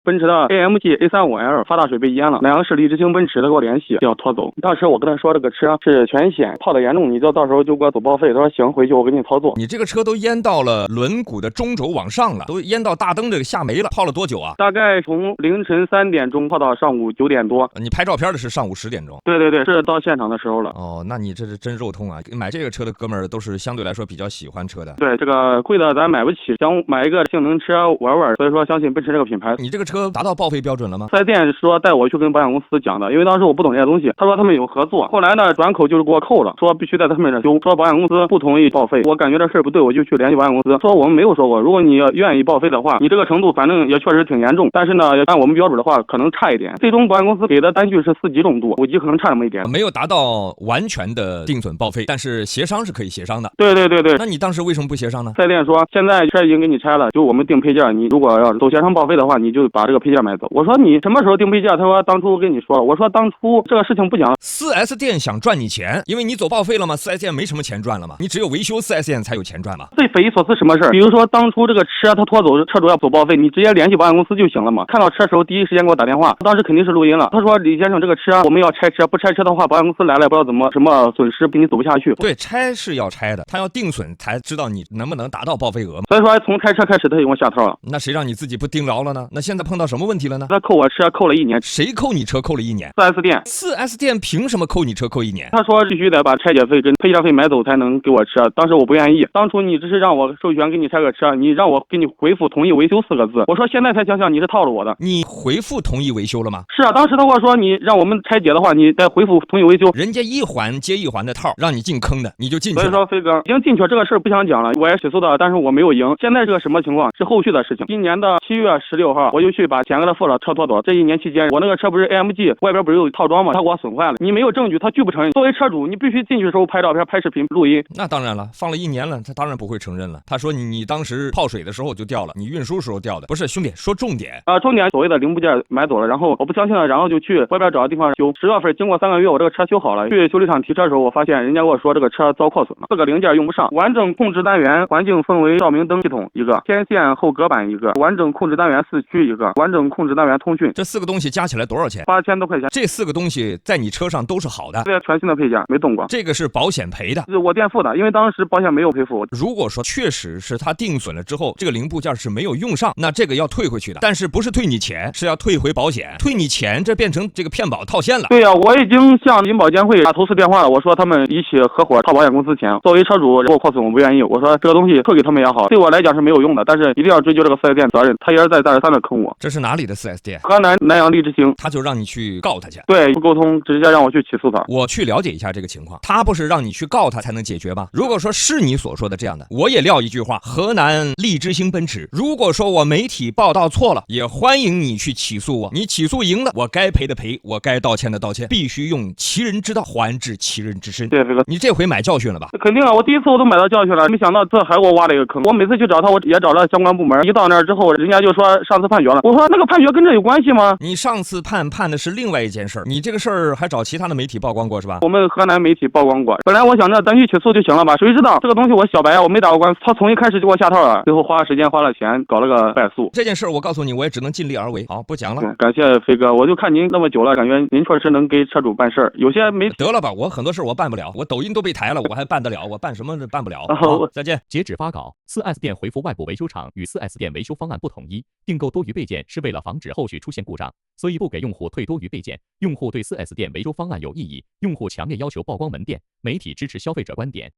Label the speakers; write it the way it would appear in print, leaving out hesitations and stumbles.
Speaker 1: 奔驰的 AMG A35L 发大水被淹了，南阳市利之星奔驰他给我联系要拖走。当时我跟他说这个车是全险，泡的严重，你就到时候就给我走报废。他说行，回去我给你操作。
Speaker 2: 你这个车都淹到了轮毂的中轴往上了，都淹到大灯这个下没了，泡了多久啊？
Speaker 1: 大概从凌晨3点钟泡到上午9点多。
Speaker 2: 你拍照片的是上午10点钟？
Speaker 1: 对对对，是到现场的时候了。
Speaker 2: 哦，那你这是真肉痛啊！买这个车的哥们儿都是相对来说比较喜欢车的。
Speaker 1: 对，这个贵的咱买不起，想买一个性能车玩玩，所以说相信奔驰这个品牌。
Speaker 2: 你这个车达到报废标准了吗
Speaker 1: ？4S店说带我去跟保险公司讲的，因为当时我不懂这些东西，他说他们有合作，后来呢转口就是给我扣了，说必须在他们这修，说保险公司不同意报废。我感觉这事儿不对，我就去联系保险公司，说我们没有说过，如果你愿意报废的话，你这个程度反正也确实挺严重，但是呢按我们标准的话可能差一点。最终保险公司给的单据是4级重度，5级可能差那么一点，
Speaker 2: 没有达到完全的定损报废，但是协商是可以协商的。
Speaker 1: 对对对对。
Speaker 2: 那你当时为什么不协商呢
Speaker 1: ？4S店说现在车已经给你拆了，就我们定配件，你如果要走协商报废的话，你就把这个配件买走。我说你什么时候定配件？他说当初跟你说了。我说当初这个事情不讲了。
Speaker 2: 4S店想赚你钱，因为你走报废了吗？4S店没什么钱赚了吗？你只有维修4S店才有钱赚嘛。
Speaker 1: 最匪夷所思什么事儿？比如说当初这个车他拖走，车主要走报废，你直接联系保险公司就行了嘛。看到车时候第一时间给我打电话，当时肯定是录音了。他说李先生这个车我们要拆车，不拆车的话保险公司来了也不知道怎么什么损失，给你走不下去。
Speaker 2: 对，拆是要拆的，他要定损才知道你能不能达到报废额嘛。
Speaker 1: 所以说从拆车开始他就给我下套了。
Speaker 2: 那谁让你自己不盯牢了呢？那现在碰到什么问题了呢？
Speaker 1: 他扣我车扣了1年。
Speaker 2: 谁扣你车扣了1年
Speaker 1: ？4S店。
Speaker 2: 4S店凭什么扣你车扣1年？
Speaker 1: 他说必须得把拆解费跟配件费买走才能给我车。当时我不愿意，当初你只是让我授权给你拆个车，你让我给你回复同意维修4个字。我说现在才想想你是套路我的。
Speaker 2: 你回复同意维修了吗？
Speaker 1: 是啊，当时他跟我说你让我们拆解的话，你再回复同意维修。
Speaker 2: 人家一环接一环的套，让你进坑的，你就进去了。
Speaker 1: 所以说飞哥已经进去了，这个事儿不想讲了，我也起诉的，但是我没有赢。现在这个什么情况是后续的事情。今年的7月16号，我就去把钱给他付了，车拖走。这1年期间，我那个车不是 AMG 外边不是有套装吗？他给我损坏了，你没有证据，他拒不承认。作为车主，你必须进去的时候拍照片、拍视频、录音。
Speaker 2: 那当然了，放了1年了，他当然不会承认了。他说你当时泡水的时候就掉了，你运输时候掉的。不是兄弟，说重点
Speaker 1: 重点所谓的零部件买走了，然后我不相信了，然后就去外边找个地方修。10月份经过3个月，我这个车修好了，去修理厂提车的时候，我发现人家跟我说这个车遭扩损了，4个零件用不上。完整控制单元环境氛围照明灯系统一个，天线后隔板一个，完整控制单元4驱一个，完整控制单元通讯。
Speaker 2: 这4个东西加起来多少钱
Speaker 1: ？8000多块钱。
Speaker 2: 这4个东西在你车上都是好的，
Speaker 1: 这全新的配件没动过。
Speaker 2: 这个是保险赔的，
Speaker 1: 是我垫付的，因为当时保险没有赔付。
Speaker 2: 如果说确实是他定损了之后，这个零部件是没有用上，那这个要退回去的，但是不是退你钱，是要退回保险。退你钱，这变成这个骗保套现了。
Speaker 1: 对呀，我已经向银保监会打投诉电话了，我说他们一起合伙套保险公司钱。作为车主，如果扩损我不愿意，我说这个东西退给他们也好，对我来讲是没有用的，但是一定要追究这个4S店责任，他也是在再三的坑我。
Speaker 2: 这是哪里的4S店？
Speaker 1: 河南南阳利之星。
Speaker 2: 他就让你去告他去。
Speaker 1: 对，不沟通，直接让我去起诉他。
Speaker 2: 我去了解一下这个情况，他不是让你去告他才能解决吗？如果说是你所说的这样的，我也撂一句话：河南利之星奔驰，如果说我媒体报道错了，也欢迎你去起诉我。你起诉赢了，我该赔的赔，我该道歉的道歉，必须用其人之道还治其人之身。
Speaker 1: 对，飞哥，
Speaker 2: 你这回买教训了吧？
Speaker 1: 肯定啊，我第一次我都买到教训了，没想到这还给我挖了一个坑。我每次去找他，我也找了相关部门，一到那儿之后，人家就说上次判决了。我说那个判决跟这有关系吗？
Speaker 2: 你上次判的是另外一件事儿，你这个事儿还找其他的媒体曝光过是吧？
Speaker 1: 我们河南媒体曝光过。本来我想着咱去起诉就行了吧，谁知道这个东西我小白，我没打过官司，他从一开始就给我下套了，最后花了时间花了钱搞了个败诉。
Speaker 2: 这件事儿我告诉你，我也只能尽力而为。好，不讲了。
Speaker 1: 感谢飞哥，我就看您那么久了，感觉您确实能给车主办事儿。有些媒体
Speaker 2: 得了吧，我很多事儿我办不了，我抖音都被抬了，我还办得了？我办什么办不了？
Speaker 1: 好，
Speaker 2: 再见。
Speaker 3: 截止发稿，4S店回复外部维修厂与4S店维修方案不统一，订购多余备件是为了防止后续出现故障，所以不给用户退多余备件。用户对4S店维修方案有异议，用户强烈要求曝光门店。媒体支持消费者观点。